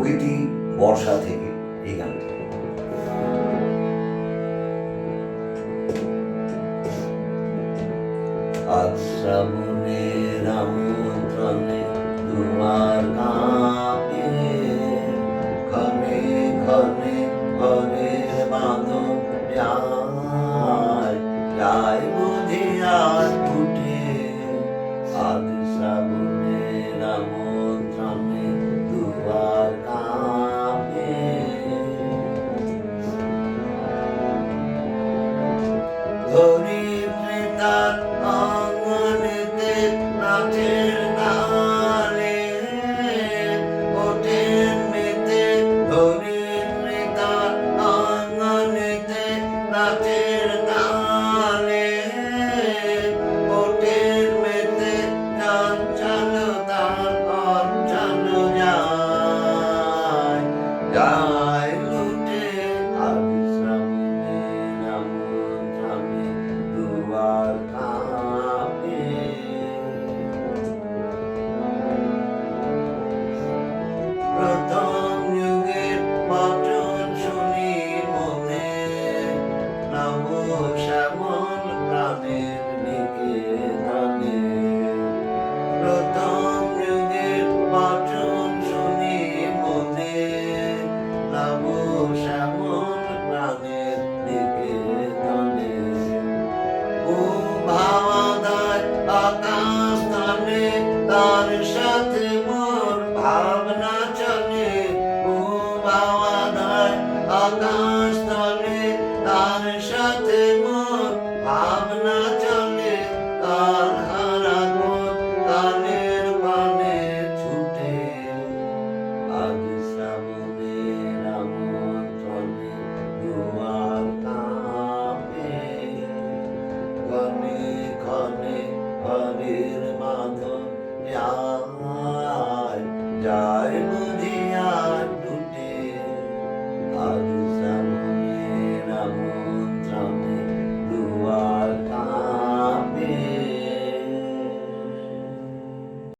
প্রকৃতি বর্ষা থেকে এই গানটি। আজ শ্রাবণের আমন্ত্রণে দুয়ার কাঁপে, ক্ষণে ক্ষণে ঘরের বাঁধন যায়, যায় বুঝি আজ ফুটে। আজ শ্রাবণের আমন্ত্রণে দুয়ার কাঁপে, ধরিত্রী তার আঙ্গনেতে নাচের গানে ওঠেন মেতে, ধরিত্রী তার আঙ্গনেতে নাচের গানে ওঠেন মেতে, চঞ্চল তার অঞ্চল যায়, যায় লুটে। আজ শ্রাবণের আমন্ত্রণে দুয়ার কাঁপে। প্রথম যুগের বচন শুনি মনে, নব শ্যামল প্রাণের নিকেতনে। প্রথম যুগের বচন শুনি মনে, নব শ্যামল প্রাণের নিকেতনে। ভাবাদায় আকাশ স্থানে তার সাথে মোর ভাব